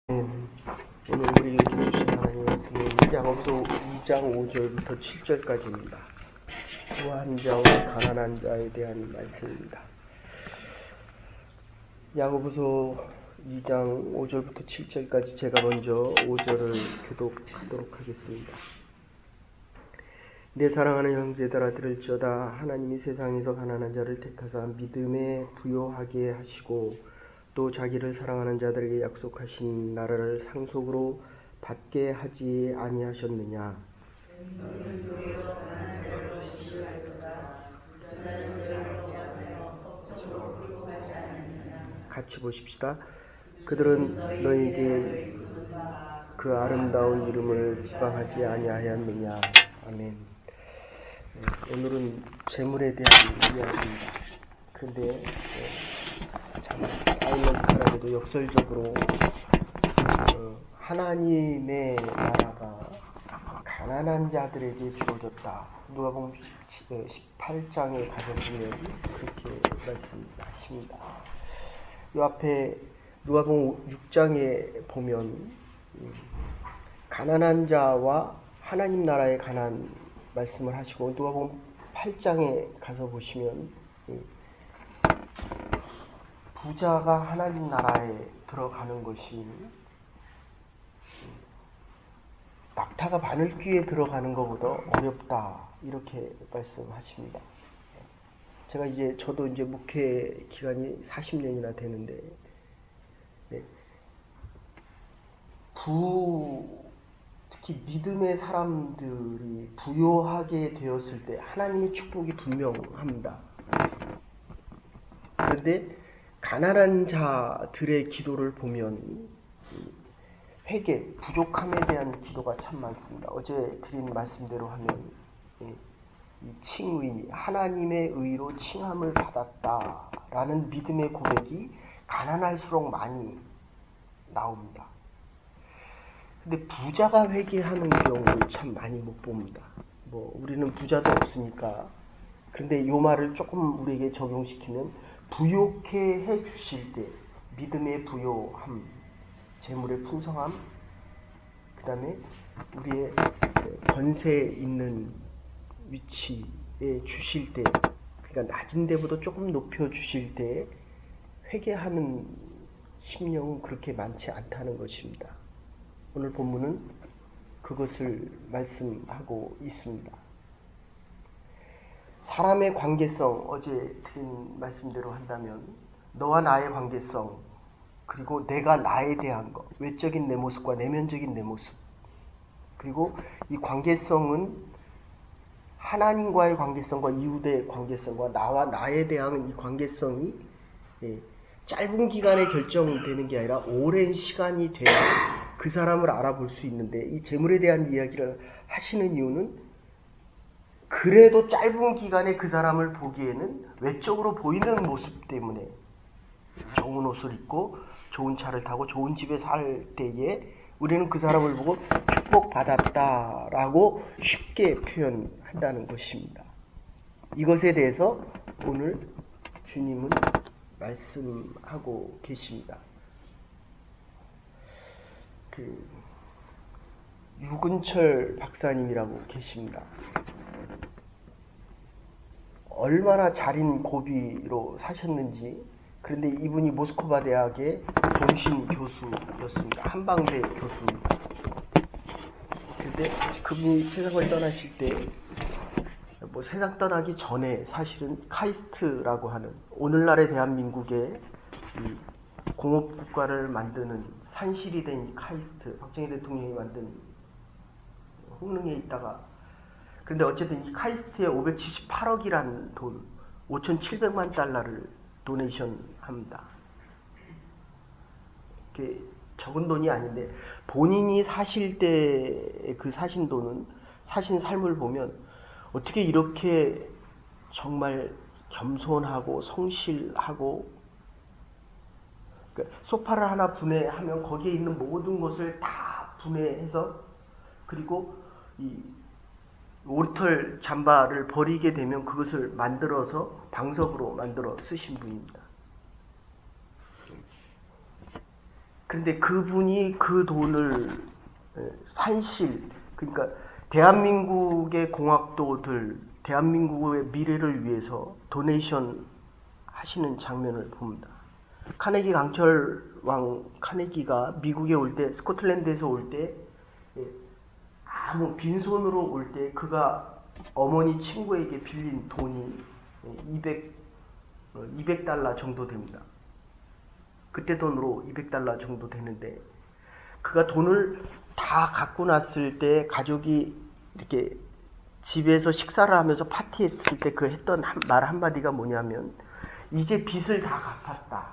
오늘 우리에게 주신 하나님의 말씀은 야고보서 2장 5절부터 7절까지입니다. 부한 자와 가난한 자에 대한 말씀입니다. 야고보서 2장 5절부터 7절까지 제가 먼저 5절을 교독하도록 하겠습니다. 내 사랑하는 형제들아 들을지어다. 하나님이 세상에서 가난한 자를 택하사 믿음에 부요하게 하시고 또 자기를 사랑하는 자들에게 약속하신 나라를 상속으로 받게 하지 아니하셨느냐. 같이 보십시다. 그들은 너에게 그 아름다운 이름을 비방하지 아니하였느냐. 아멘. 오늘은 재물에 대한 이야기입니다. 그런데 참 아일랜드라고도 역설적으로 하나님의 나라가 가난한 자들에게 주어졌다. 누가복음 18장에 가서 보면 그렇게 말씀하십니다. 이 앞에 누가복음 6장에 보면 가난한 자와 하나님 나라의 가난 말씀을 하시고, 누가복음 8장에 가서 보시면 부자가 하나님 나라에 들어가는 것이 낙타가 바늘귀에 들어가는 것보다 어렵다, 이렇게 말씀하십니다. 저도 이제 목회 기간이 40년이나 되는데, 특히 믿음의 사람들이 부요하게 되었을 때 하나님의 축복이 분명합니다. 그런데 가난한 자들의 기도를 보면 회개, 부족함에 대한 기도가 참 많습니다. 어제 드린 말씀대로 하면 이 칭의, 하나님의 의로 칭함을 받았다라는 믿음의 고백이 가난할수록 많이 나옵니다. 근데 부자가 회개하는 경우를 참 많이 못 봅니다. 우리는 부자도 없으니까. 그런데 이 말을 조금 우리에게 적용시키면 부요케 해 주실 때 믿음의 부요함, 재물의 풍성함, 그 다음에 우리의 권세 있는 위치에 주실 때, 그러니까 낮은 데보다 조금 높여 주실 때 회개하는 심령은 그렇게 많지 않다는 것입니다. 오늘 본문은 그것을 말씀하고 있습니다. 사람의 관계성, 어제 드린 말씀대로 한다면 너와 나의 관계성, 그리고 내가 나에 대한 것, 외적인 내 모습과 내면적인 내 모습, 그리고 이 관계성은 하나님과의 관계성과 이웃의 관계성과 나와 나에 대한 이 관계성이 짧은 기간에 결정되는 게 아니라 오랜 시간이 돼야 그 사람을 알아볼 수 있는데, 이 재물에 대한 이야기를 하시는 이유는 그래도 짧은 기간에 그 사람을 보기에는 외적으로 보이는 모습 때문에, 좋은 옷을 입고 좋은 차를 타고 좋은 집에 살 때에 우리는 그 사람을 보고 축복받았다라고 쉽게 표현한다는 것입니다. 이것에 대해서 오늘 주님은 말씀하고 계십니다. 유근철 박사님이라고 계십니다. 얼마나 잘인 고비로 사셨는지. 그런데 이분이 모스크바 대학의 종신 교수였습니다. 한방대 교수입니다. 그런데 그분이 세상을 떠나실 때, 세상 떠나기 전에 사실은 카이스트라고 하는, 오늘날의 대한민국의 이 공업국가를 만드는 산실이 된 이 카이스트, 박정희 대통령이 만든 홍릉에 있다가, 근데 어쨌든 이 카이스트에 578억이라는 돈, 5,700만 달러를 도네이션 합니다. 이게 적은 돈이 아닌데, 본인이 사실 때 그 사신 돈은, 사신 삶을 보면 어떻게 이렇게 정말 겸손하고 성실하고, 소파를 하나 분해하면 거기에 있는 모든 것을 다 분해해서, 그리고 이 오리털 잠바를 버리게 되면 그것을 만들어서 방석으로 만들어 쓰신 분입니다. 근데 그분이 그 돈을 산실, 그러니까 대한민국의 공학도들, 대한민국의 미래를 위해서 도네이션 하시는 장면을 봅니다. 카네기 강철왕 카네기가 미국에 올 때, 스코틀랜드에서 올 때, 아무 빈손으로 올 때 그가 어머니 친구에게 빌린 돈이 200달러 정도 됩니다. 그때 돈으로 200달러 정도 되는데, 그가 돈을 다 갖고 났을 때 가족이 이렇게 집에서 식사를 하면서 파티했을 때 그 했던 말 한마디가 뭐냐면, 이제 빚을 다 갚았다.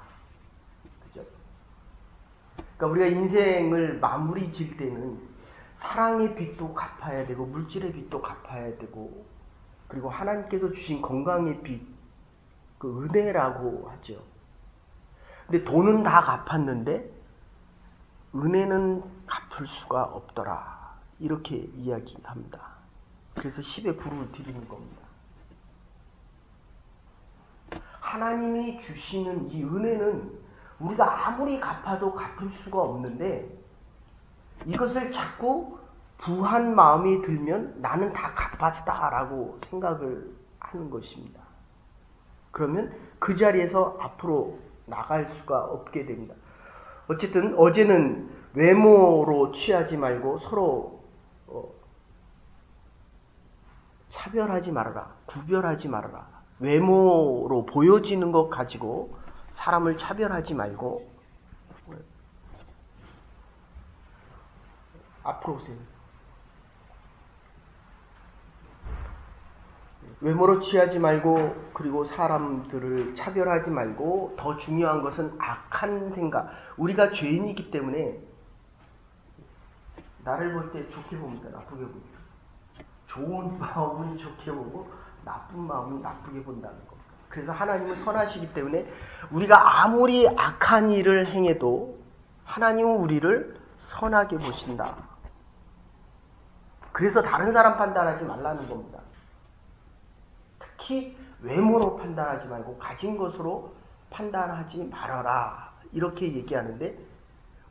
그죠? 그러니까 우리가 인생을 마무리 질 때는 사랑의 빚도 갚아야 되고, 물질의 빚도 갚아야 되고, 그리고 하나님께서 주신 건강의 빚, 그 은혜라고 하죠. 근데 돈은 다 갚았는데 은혜는 갚을 수가 없더라. 이렇게 이야기합니다. 그래서 10의 9를 드리는 겁니다. 하나님이 주시는 이 은혜는 우리가 아무리 갚아도 갚을 수가 없는데, 이것을 자꾸 부한 마음이 들면 나는 다 갚았다라고 생각을 하는 것입니다. 그러면 그 자리에서 앞으로 나갈 수가 없게 됩니다. 어쨌든 어제는 외모로 취하지 말고 서로 차별하지 말아라. 구별하지 말아라. 외모로 보여지는 것 가지고 사람을 차별하지 말고, 앞으로 오세요. 외모로 취하지 말고, 그리고 사람들을 차별하지 말고, 더 중요한 것은 악한 생각. 우리가 죄인이기 때문에 나를 볼 때 좋게 봅니다. 나쁘게 봅니다. 좋은 마음은 좋게 보고 나쁜 마음은 나쁘게 본다는 겁니다. 그래서 하나님은 선하시기 때문에 우리가 아무리 악한 일을 행해도 하나님은 우리를 선하게 보신다. 그래서 다른 사람 판단하지 말라는 겁니다. 특히 외모로 판단하지 말고 가진 것으로 판단하지 말아라. 이렇게 얘기하는데,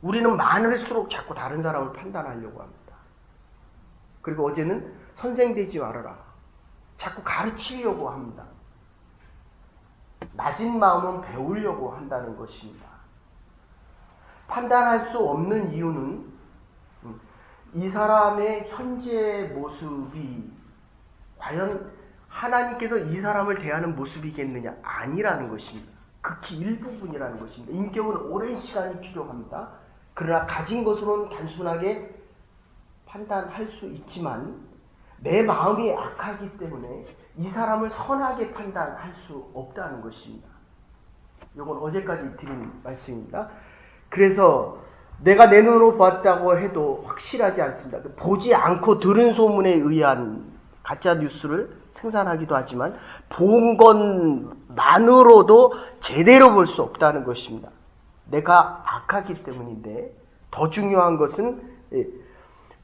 우리는 많을수록 자꾸 다른 사람을 판단하려고 합니다. 그리고 어제는 선생되지 말아라. 자꾸 가르치려고 합니다. 낮은 마음은 배우려고 한다는 것입니다. 판단할 수 없는 이유는 이 사람의 현재 모습이 과연 하나님께서 이 사람을 대하는 모습이겠느냐? 아니라는 것입니다. 극히 일부분이라는 것입니다. 인격은 오랜 시간이 필요합니다. 그러나 가진 것으로는 단순하게 판단할 수 있지만 내 마음이 악하기 때문에 이 사람을 선하게 판단할 수 없다는 것입니다. 이건 어제까지 드린 말씀입니다. 그래서 내가 내 눈으로 보았다고 해도 확실하지 않습니다. 보지 않고 들은 소문에 의한 가짜 뉴스를 생산하기도 하지만 본 것만으로도 제대로 볼 수 없다는 것입니다. 내가 악하기 때문인데, 더 중요한 것은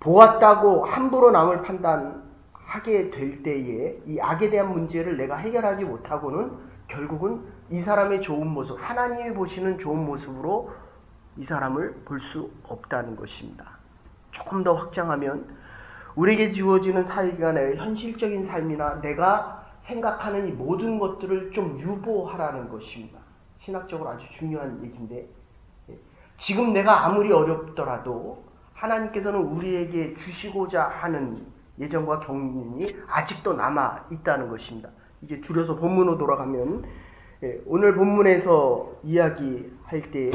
보았다고 함부로 남을 판단하게 될 때에 이 악에 대한 문제를 내가 해결하지 못하고는 결국은 이 사람의 좋은 모습, 하나님이 보시는 좋은 모습으로 이 사람을 볼 수 없다는 것입니다. 조금 더 확장하면 우리에게 주어지는 사회기관의 현실적인 삶이나 내가 생각하는 이 모든 것들을 좀 유보하라는 것입니다. 신학적으로 아주 중요한 얘기인데, 지금 내가 아무리 어렵더라도 하나님께서는 우리에게 주시고자 하는 예정과 경륜이 아직도 남아 있다는 것입니다. 이제 줄여서 본문으로 돌아가면, 오늘 본문에서 이야기할 때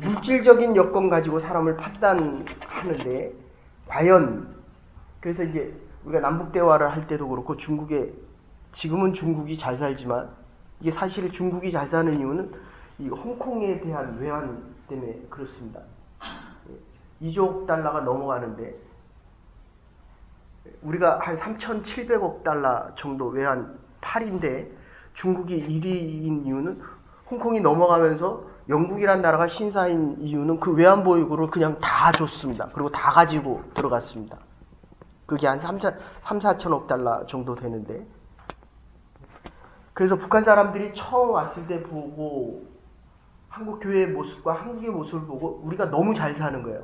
물질적인 여건 가지고 사람을 판단하는데, 과연 그래서 이제 우리가 남북 대화를 할 때도 그렇고, 지금은 중국이 잘 살지만 이게 사실 중국이 잘 사는 이유는 이 홍콩에 대한 외환 때문에 그렇습니다. 2조 달러가 넘어가는데 우리가 한 3,700억 달러 정도 외환 팔인데 중국이 1위인 이유는 홍콩이 넘어가면서 영국이란 나라가 신사인 이유는 그 외환 보유고를 그냥 다 줬습니다. 그리고 다 가지고 들어갔습니다. 그게 한 4천억 달러 정도 되는데, 그래서 북한 사람들이 처음 왔을 때 보고 한국 교회의 모습과 한국의 모습을 보고 우리가 너무 잘 사는 거예요.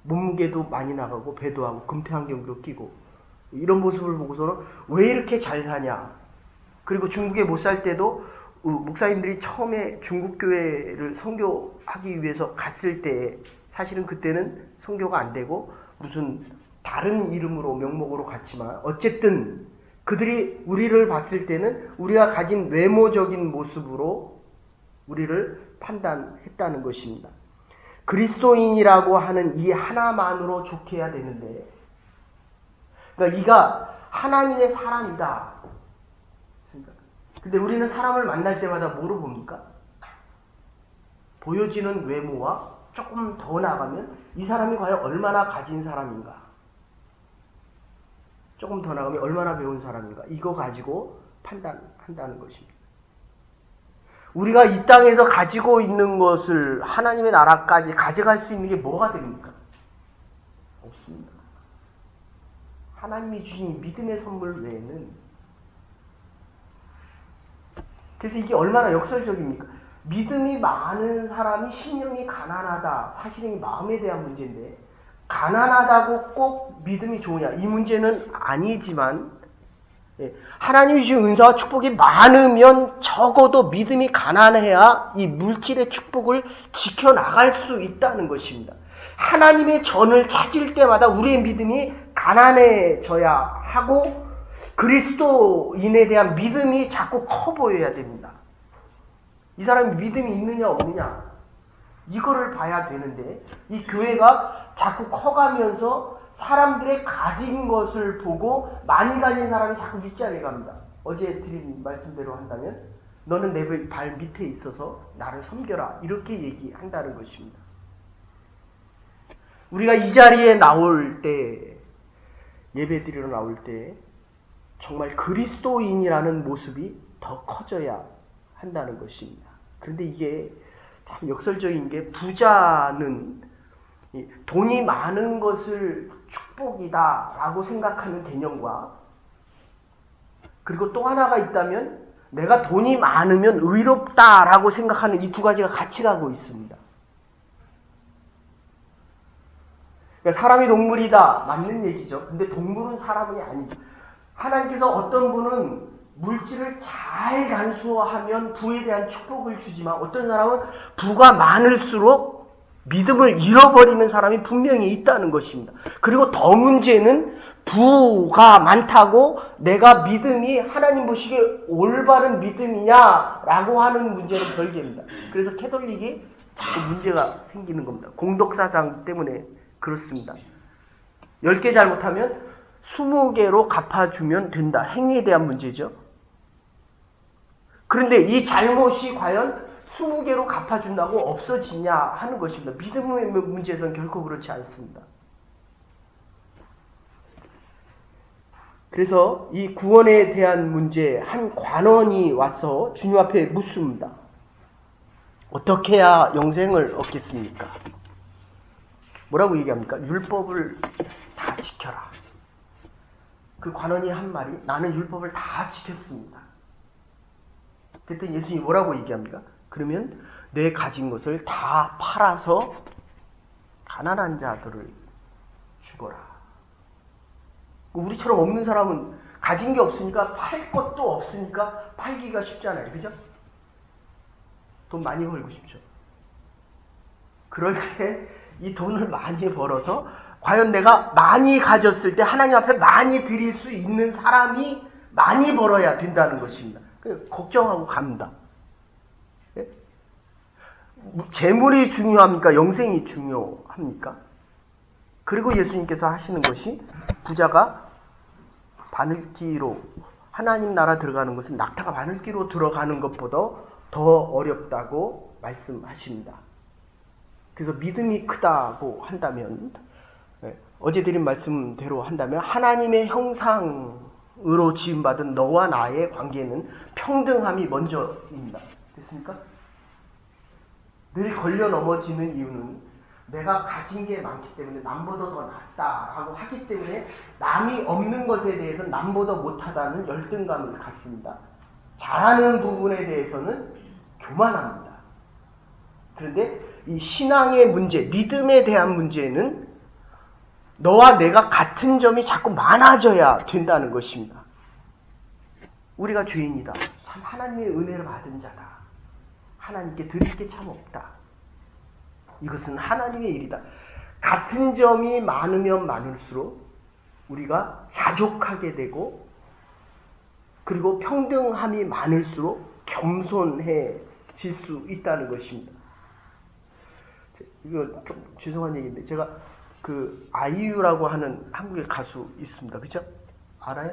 몸무게도 많이 나가고 배도 하고 금태안경도 끼고 이런 모습을 보고서는 왜 이렇게 잘 사냐. 그리고 중국에 못 살 때도 목사님들이 처음에 중국 교회를 선교하기 위해서 갔을 때 사실은 그때는 선교가 안 되고 무슨 다른 이름으로 명목으로 갔지만 어쨌든 그들이 우리를 봤을 때는 우리가 가진 외모적인 모습으로 우리를 판단했다는 것입니다. 그리스도인이라고 하는 이 하나만으로 좋게 해야 되는데, 그러니까 이가 하나님의 사람이다. 근데 우리는 사람을 만날 때마다 뭐로 봅니까? 보여지는 외모와 조금 더 나가면 이 사람이 과연 얼마나 가진 사람인가, 조금 더 나가면 얼마나 배운 사람인가, 이거 가지고 판단한다는 것입니다. 우리가 이 땅에서 가지고 있는 것을 하나님의 나라까지 가져갈 수 있는 게 뭐가 됩니까? 없습니다. 하나님이 주신 믿음의 선물 외에는. 그래서 이게 얼마나 역설적입니까? 믿음이 많은 사람이 심령이 가난하다. 사실은 이 마음에 대한 문제인데, 가난하다고 꼭 믿음이 좋으냐, 이 문제는 아니지만, 하나님이 주신 은사와 축복이 많으면 적어도 믿음이 가난해야 이 물질의 축복을 지켜나갈 수 있다는 것입니다. 하나님의 전을 찾을 때마다 우리의 믿음이 가난해져야 하고 그리스도인에 대한 믿음이 자꾸 커 보여야 됩니다. 이 사람이 믿음이 있느냐 없느냐 이거를 봐야 되는데, 이 교회가 자꾸 커가면서 사람들의 가진 것을 보고 많이 가진 사람이 자꾸 윗자리에 갑니다. 어제 드린 말씀대로 한다면 너는 내 발 밑에 있어서 나를 섬겨라, 이렇게 얘기한다는 것입니다. 우리가 이 자리에 나올 때, 예배드리러 나올 때 정말 그리스도인이라는 모습이 더 커져야 한다는 것입니다. 그런데 이게 참 역설적인 게, 부자는 돈이 많은 것을 축복이다 라고 생각하는 개념과, 그리고 또 하나가 있다면 내가 돈이 많으면 의롭다 라고 생각하는 이 두 가지가 같이 가고 있습니다. 그러니까 사람이 동물이다, 맞는 얘기죠. 근데 동물은 사람이 아니죠. 하나님께서 어떤 분은 물질을 잘 간수하면 부에 대한 축복을 주지만, 어떤 사람은 부가 많을수록 믿음을 잃어버리는 사람이 분명히 있다는 것입니다. 그리고 더 문제는 부가 많다고 내가 믿음이 하나님 보시기에 올바른 믿음이냐라고 하는 문제는 별개입니다. 그래서 캐톨릭이 자꾸 문제가 생기는 겁니다. 공덕사상 때문에 그렇습니다. 10개 잘못하면 20개로 갚아주면 된다. 행위에 대한 문제죠. 그런데 이 잘못이 과연 20개로 갚아준다고 없어지냐 하는 것입니다. 믿음의 문제에서는 결코 그렇지 않습니다. 그래서 이 구원에 대한 문제, 한 관원이 와서 주님 앞에 묻습니다. 어떻게 해야 영생을 얻겠습니까? 뭐라고 얘기합니까? 율법을 다 지켜라. 그 관원이 한 말이, 나는 율법을 다 지켰습니다. 그때 예수님이 뭐라고 얘기합니까? 그러면 내 가진 것을 다 팔아서 가난한 자들을 주거라. 우리처럼 없는 사람은 가진 게 없으니까, 팔 것도 없으니까 팔기가 쉽잖아요. 그죠? 돈 많이 벌고 싶죠. 그럴 때 이 돈을 많이 벌어서 과연 내가 많이 가졌을 때 하나님 앞에 많이 드릴 수 있는 사람이 많이 벌어야 된다는 것입니다. 걱정하고 갑니다. 재물이 중요합니까? 영생이 중요합니까? 그리고 예수님께서 하시는 것이, 부자가 바늘기로 하나님 나라 들어가는 것은 낙타가 바늘기로 들어가는 것보다 더 어렵다고 말씀하십니다. 그래서 믿음이 크다고 한다면, 어제 드린 말씀대로 한다면 하나님의 형상으로 지음받은 너와 나의 관계는 평등함이 먼저입니다. 됐습니까? 늘 걸려 넘어지는 이유는 내가 가진 게 많기 때문에 남보다 더 낫다라고 하기 때문에, 남이 없는 것에 대해서 남보다 못하다는 열등감을 갖습니다. 잘하는 부분에 대해서는 교만합니다. 그런데 이 신앙의 문제, 믿음에 대한 문제는 너와 내가 같은 점이 자꾸 많아져야 된다는 것입니다. 우리가 죄인이다. 참 하나님의 은혜를 받은 자다. 하나님께 드릴 게 참 없다. 이것은 하나님의 일이다. 같은 점이 많으면 많을수록 우리가 자족하게 되고, 그리고 평등함이 많을수록 겸손해질 수 있다는 것입니다. 이거 좀 죄송한 얘기인데, 제가 그 아이유라고 하는 한국의 가수 있습니다. 그죠? 알아요?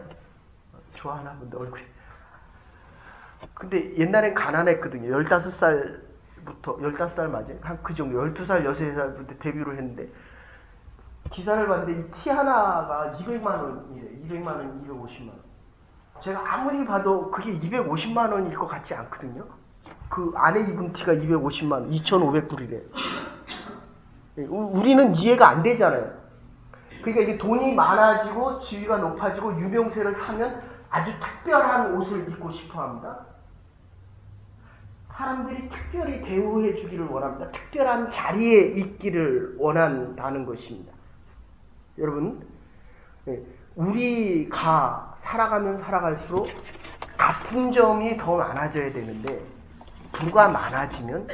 좋아하나 본데 얼굴이. 근데 옛날엔 가난했거든요. 15살부터 15살 맞아요? 한 그 정도 12살, 13살부터 데뷔를 했는데, 기사를 봤는데 이 티 하나가 200만 원이래. 200만 원, 250만 원. 제가 아무리 봐도 그게 250만 원일 것 같지 않거든요. 그 안에 입은 티가 250만 원, 2,500불이래. 우리는 이해가 안 되잖아요. 그러니까 이게 돈이 많아지고 지위가 높아지고 유명세를 타면 아주 특별한 옷을 입고 싶어 합니다. 사람들이 특별히 대우해 주기를 원합니다. 특별한 자리에 있기를 원한다는 것입니다. 여러분, 우리가 살아가면 살아갈수록 같은 점이 더 많아져야 되는데, 부가 많아지면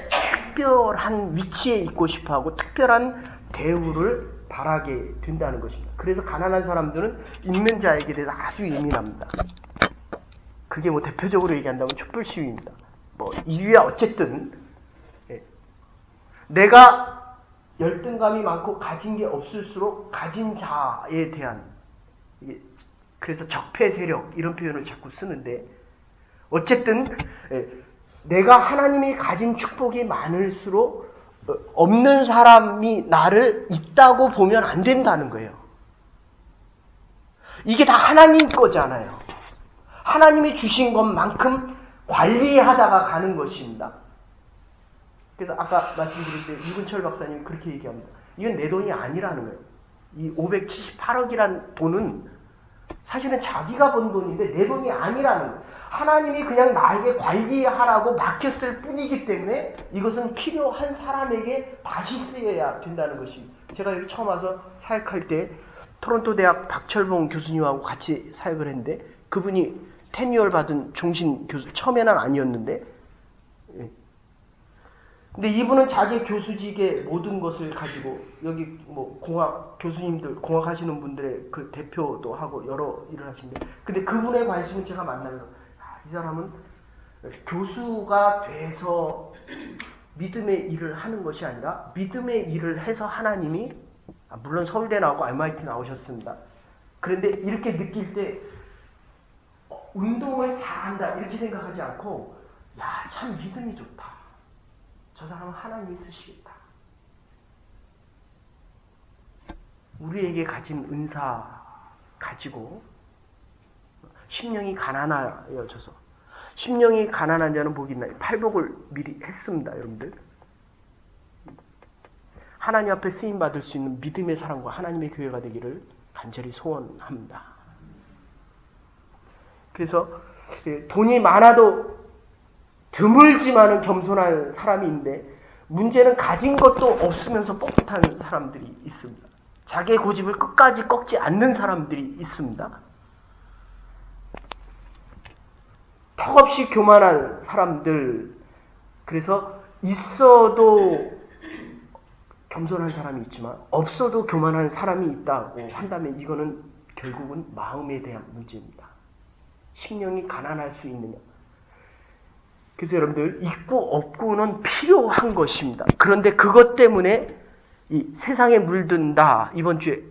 특별한 위치에 있고 싶어하고 특별한 대우를 바라게 된다는 것입니다. 그래서 가난한 사람들은 있는 자에게 대해서 아주 예민합니다. 그게 뭐 대표적으로 얘기한다면 촛불 시위입니다. 뭐 이유야 어쨌든 내가 열등감이 많고 가진 게 없을수록 가진 자에 대한, 그래서 적폐 세력 이런 표현을 자꾸 쓰는데, 어쨌든 내가 하나님이 가진 축복이 많을수록 없는 사람이 나를 있다고 보면 안 된다는 거예요. 이게 다 하나님 거잖아요. 하나님이 주신 것만큼 관리하다가 가는 것입니다. 그래서 아까 말씀드린 때 유근철 박사님이 그렇게 얘기합니다. 이건 내 돈이 아니라는 거예요. 이 578억이란 돈은 사실은 자기가 번 돈인데 내 돈이 아니라는 거예요. 하나님이 그냥 나에게 관리하라고 맡겼을 뿐이기 때문에 이것은 필요한 사람에게 다시 쓰여야 된다는 것입니다. 제가 여기 처음 와서 사역할 때 토론토 대학 박철봉 교수님하고 같이 사역을 했는데, 그분이 테뉴얼 받은 종신 교수, 처음에는 아니었는데, 근데 이분은 자기 교수직의 모든 것을 가지고, 여기 뭐 공학 교수님들, 공학 하시는 분들의 그 대표도 하고 여러 일을 하시는데, 근데 그분의 관심은 제가 만나면서, 이 사람은 교수가 돼서 믿음의 일을 하는 것이 아니라 믿음의 일을 해서 하나님이, 물론 서울대 나오고 MIT 나오셨습니다. 그런데 이렇게 느낄 때 운동을 잘한다 이렇게 생각하지 않고, 야, 참 믿음이 좋다. 저 사람은 하나님이 쓰시겠다. 우리에게 가진 은사 가지고 심령이 가난하여져서, 심령이 가난한 자는 복이 있나요? 팔복을 미리 했습니다, 여러분들. 하나님 앞에 쓰임 받을 수 있는 믿음의 사람과 하나님의 교회가 되기를 간절히 소원합니다. 그래서 돈이 많아도 드물지만은 겸손한 사람이 있는데, 문제는 가진 것도 없으면서 뻣뻣한 사람들이 있습니다. 자기의 고집을 끝까지 꺾지 않는 사람들이 있습니다. 턱없이 교만한 사람들, 그래서 있어도 겸손한 사람이 있지만 없어도 교만한 사람이 있다고 한다면 이거는 결국은 마음에 대한 문제입니다. 심령이 가난할 수 있느냐. 그래서 여러분들, 있고 없고는 필요한 것입니다. 그런데 그것 때문에 이 세상에 물든다, 이번 주에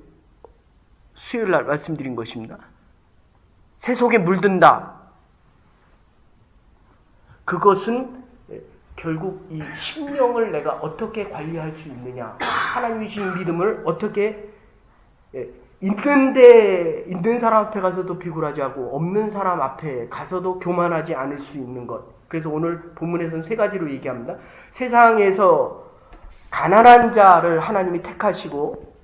수요일 날 말씀드린 것입니다. 세속에 물든다. 그것은 결국 이 심령을 내가 어떻게 관리할 수 있느냐, 하나님이 주신 믿음을 어떻게 있는 사람 앞에 가서도 비굴하지 않고 없는 사람 앞에 가서도 교만하지 않을 수 있는 것. 그래서 오늘 본문에서는 세 가지로 얘기합니다. 세상에서 가난한 자를 하나님이 택하시고,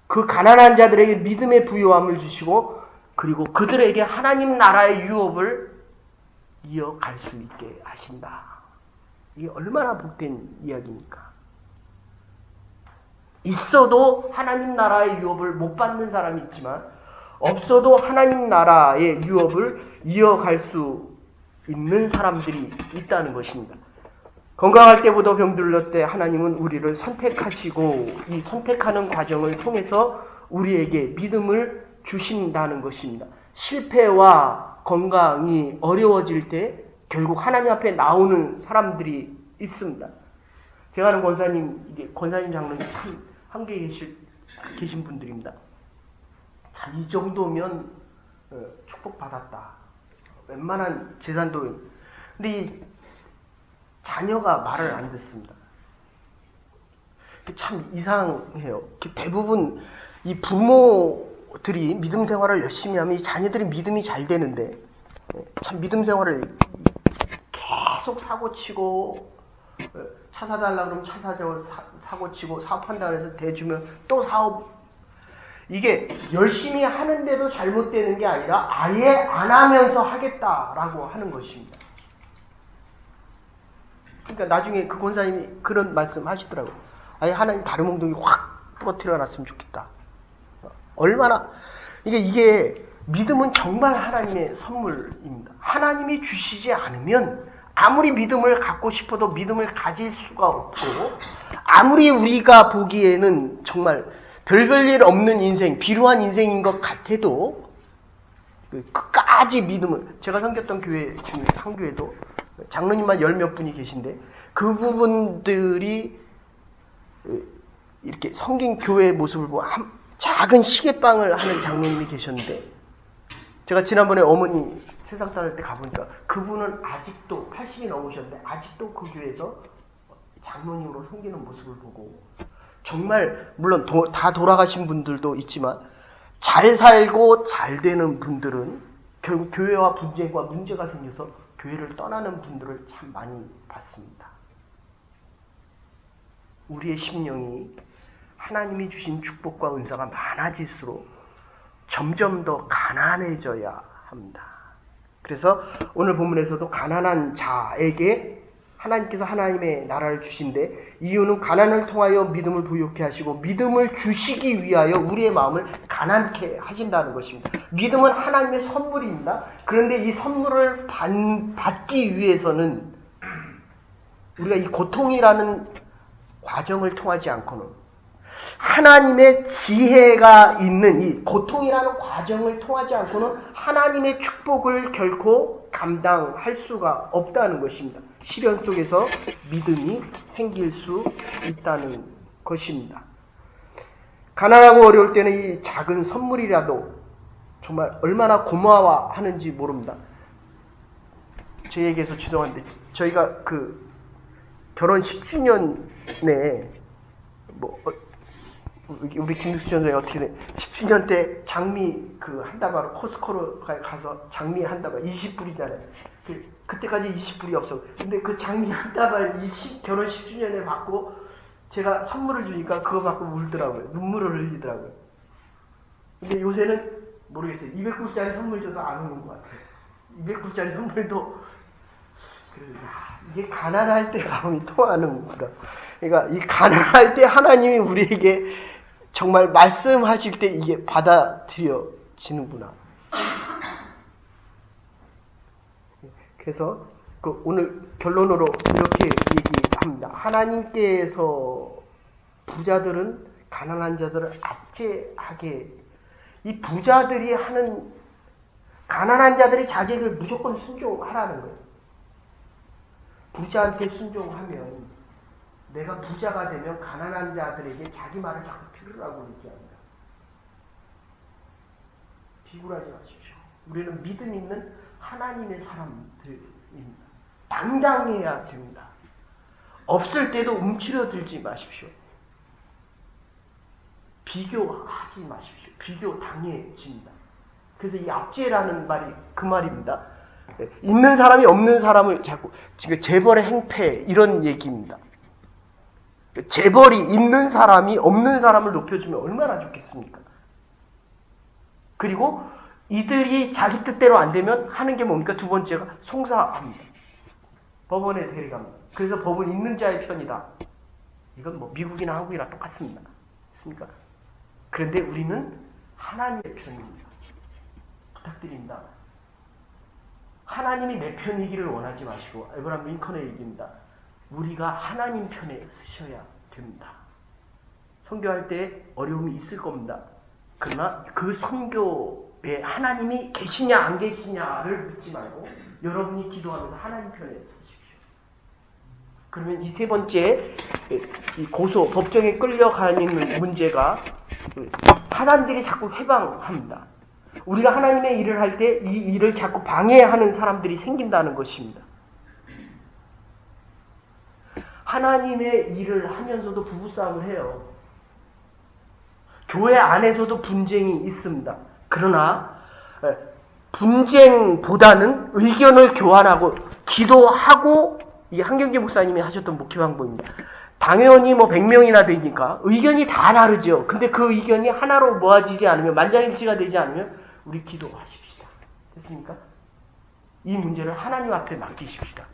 그 가난한 자들에게 믿음의 부요함을 주시고, 그리고 그들에게 하나님 나라의 유업을 이어갈 수 있게 하신다. 이게 얼마나 복된 이야기입니까? 있어도 하나님 나라의 유업을 못 받는 사람이 있지만 없어도 하나님 나라의 유업을 이어갈 수 있는 사람들이 있다는 것입니다. 건강할 때보다 병들었을 때 하나님은 우리를 선택하시고 이 선택하는 과정을 통해서 우리에게 믿음을 주신다는 것입니다. 실패와 건강이 어려워질 때 결국 하나님 앞에 나오는 사람들이 있습니다. 제가 아는 권사님 장로님 참 한국에 계신 분들입니다. 이 정도면 축복받았다. 웬만한 재산도. 근데 이 자녀가 말을 안 듣습니다. 참 이상해요. 대부분 이 부모들이 믿음 생활을 열심히 하면 이 자녀들이 믿음이 잘 되는데 참 믿음 생활을 계속 사고치고 차 사달라고 그러면 차 사자고 사고치고 사업한다고 해서 대주면 또 사업. 이게 열심히 하는데도 잘못되는 게 아니라 아예 안 하면서 하겠다라고 하는 것입니다. 그러니까 나중에 그 권사님이 그런 말씀 하시더라고요. 아예 하나님 다른 몽둥이 확 부러뜨려 놨으면 좋겠다. 얼마나 이게 믿음은 정말 하나님의 선물입니다. 하나님이 주시지 않으면 아무리 믿음을 갖고 싶어도 믿음을 가질 수가 없고 아무리 우리가 보기에는 정말 별별 없는 인생, 비루한 인생인 것 같아도 끝까지 믿음을, 제가 섬겼던 교회 중에 한 교회도 장로님만 10몇 분이 계신데 그 부분들이 이렇게 섬긴 교회의 모습을 보고 작은 시계빵을 하는 장로님이 계셨는데 제가 지난번에 어머니 세상 떠날 때 가보니까 그분은 아직도 80이 넘으셨는데 아직도 그 교회에서 장로님으로 섬기는 모습을 보고 정말 물론 다 돌아가신 분들도 있지만 잘 살고 잘 되는 분들은 결국 교회와 분쟁과 문제가 생겨서 교회를 떠나는 분들을 참 많이 봤습니다. 우리의 심령이 하나님이 주신 축복과 은사가 많아질수록 점점 더 가난해져야 합니다. 그래서 오늘 본문에서도 가난한 자에게 하나님께서 하나님의 나라를 주신데 이유는 가난을 통하여 믿음을 부요케 하시고 믿음을 주시기 위하여 우리의 마음을 가난케 하신다는 것입니다. 믿음은 하나님의 선물입니다. 그런데 이 선물을 받기 위해서는 우리가 이 고통이라는 과정을 통하지 않고는 하나님의 지혜가 있는 이 고통이라는 과정을 통하지 않고는 하나님의 축복을 결코 감당할 수가 없다는 것입니다. 시련 속에서 믿음이 생길 수 있다는 것입니다. 가난하고 어려울 때는 이 작은 선물이라도 정말 얼마나 고마워하는지 모릅니다. 제 얘기해서 죄송한데 저희가 그 결혼 10주년에 우리 김숙 선생이 어떻게 돼? 10주년 때 장미 한 다발 코스코로 가서 장미 한 다발 20불이잖아요. 그때까지 20불이 없어. 근데 그 장미 한 다발 결혼 10주년에 받고 제가 선물을 주니까 그거 받고 울더라고요. 눈물을 흘리더라고요. 근데 요새는 모르겠어요. 200불짜리 선물 줘도 안 오는 것 같아요. 200불짜리 선물도 이게 가난할 때 마음이 통하는구나. 그러니까 이 가난할 때 하나님이 우리에게 정말 말씀하실 때 이게 받아들여지는구나. 그래서 오늘 결론으로 이렇게 얘기합니다. 하나님께서 부자들은 가난한 자들을 압제하게, 이 부자들이 하는, 가난한 자들이 자기에게 무조건 순종하라는 거예요. 부자한테 순종하면 내가 부자가 되면 가난한 자들에게 자기 말을 자꾸 들으라고 얘기합니다. 비굴하지 마십시오. 우리는 믿음 있는 하나님의 사람들입니다. 당당해야 됩니다. 없을 때도 움츠러들지 마십시오. 비교하지 마십시오. 비교 당해집니다. 그래서 이 압제라는 말이 그 말입니다. 있는 사람이 없는 사람을 자꾸, 지금 재벌의 행패 이런 얘기입니다. 재벌이 있는 사람이 없는 사람을 높여주면 얼마나 좋겠습니까? 그리고 이들이 자기 뜻대로 안 되면 하는 게 뭡니까? 두 번째가 송사합니다. 법원에 데려갑니다. 그래서 법은 있는 자의 편이다. 이건 뭐 미국이나 한국이나 똑같습니다. 맞습니까? 그런데 우리는 하나님의 편입니다. 부탁드립니다. 하나님이 내 편이기를 원하지 마시고, 에브라임 링컨의 얘기입니다. 우리가 하나님 편에 서셔야 됩니다. 선교할 때 어려움이 있을 겁니다. 그러나 그 선교에 하나님이 계시냐 안 계시냐를 묻지 말고 여러분이 기도하면서 하나님 편에 서십시오. 그러면 이 세 번째, 이 고소, 법정에 끌려가는 문제가 사단들이 자꾸 회방합니다. 우리가 하나님의 일을 할 때 이 일을 자꾸 방해하는 사람들이 생긴다는 것입니다. 하나님의 일을 하면서도 부부싸움을 해요. 교회 안에서도 분쟁이 있습니다. 그러나 분쟁보다는 의견을 교환하고 기도하고, 이 한경재 목사님이 하셨던 목회 방법입니다. 당연히 뭐 100명이나 되니까 의견이 다 다르죠. 근데 그 의견이 하나로 모아지지 않으면, 만장일치가 되지 않으면 우리 기도하십시다. 됐습니까? 이 문제를 하나님 앞에 맡기십시다.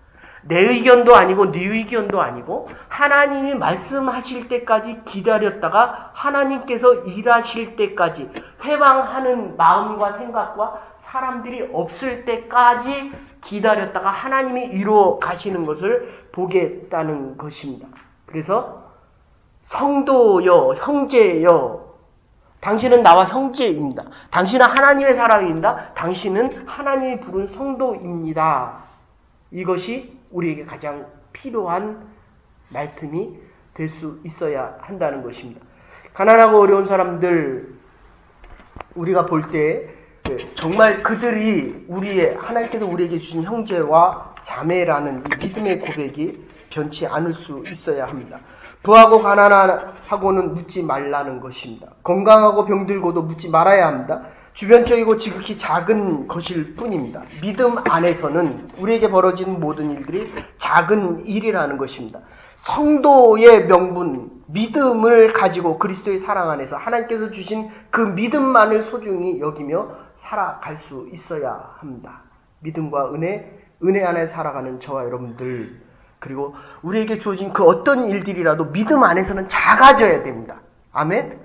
내 의견도 아니고 네 의견도 아니고 하나님이 말씀하실 때까지 기다렸다가 하나님께서 일하실 때까지 회방하는 마음과 생각과 사람들이 없을 때까지 기다렸다가 하나님이 이루어 가시는 것을 보겠다는 것입니다. 그래서 성도여, 형제여, 당신은 나와 형제입니다. 당신은 하나님의 사람입니다. 당신은 하나님이 부른 성도입니다. 이것이 우리에게 가장 필요한 말씀이 될 수 있어야 한다는 것입니다. 가난하고 어려운 사람들, 우리가 볼 때 정말 그들이 하나님께서 우리에게 주신 형제와 자매라는 이 믿음의 고백이 변치 않을 수 있어야 합니다. 부하고 가난하고는 묻지 말라는 것입니다. 건강하고 병들고도 묻지 말아야 합니다. 주변적이고 지극히 작은 것일 뿐입니다. 믿음 안에서는 우리에게 벌어지는 모든 일들이 작은 일이라는 것입니다. 성도의 명분, 믿음을 가지고 그리스도의 사랑 안에서 하나님께서 주신 그 믿음만을 소중히 여기며 살아갈 수 있어야 합니다. 믿음과 은혜 안에 살아가는 저와 여러분들, 그리고 우리에게 주어진 그 어떤 일들이라도 믿음 안에서는 작아져야 됩니다. 아멘?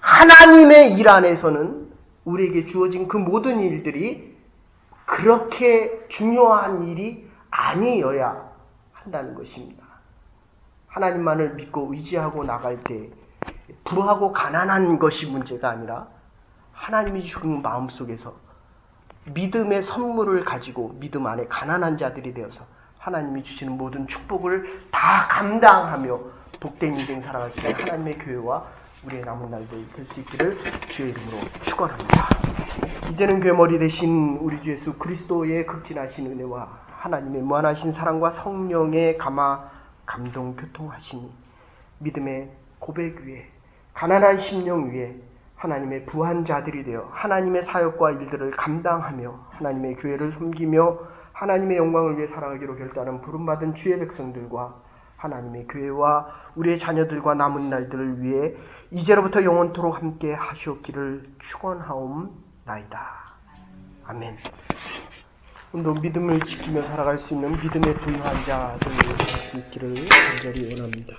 하나님의 일 안에서는 우리에게 주어진 그 모든 일들이 그렇게 중요한 일이 아니어야 한다는 것입니다. 하나님만을 믿고 의지하고 나갈 때 부하고 가난한 것이 문제가 아니라 하나님이 주신 마음속에서 믿음의 선물을 가지고 믿음 안에 가난한 자들이 되어서 하나님이 주시는 모든 축복을 다 감당하며 복된 인생 살아갈 수 있는 하나님의 교회와 우리의 남은 날들 될 수 있기를 주의 이름으로 축원합니다. 이제는 괴머리 되신 우리 주 예수 그리스도의 극진하신 은혜와 하나님의 무한하신 사랑과 성령의 감동 교통하심이 믿음의 고백 위에 가난한 심령 위에 하나님의 부한 자들이 되어 하나님의 사역과 일들을 감당하며 하나님의 교회를 섬기며 하나님의 영광을 위해 살아가기로 결단한 부름받은 주의 백성들과 하나님의 교회와 우리의 자녀들과 남은 날들을 위해 이제로부터 영원토록 함께 하시옵기를 축원하옵나이다. 아멘. 오늘도 믿음을 지키며 살아갈 수 있는 믿음의 부유한 자들 될 수 있기를 간절히 원합니다.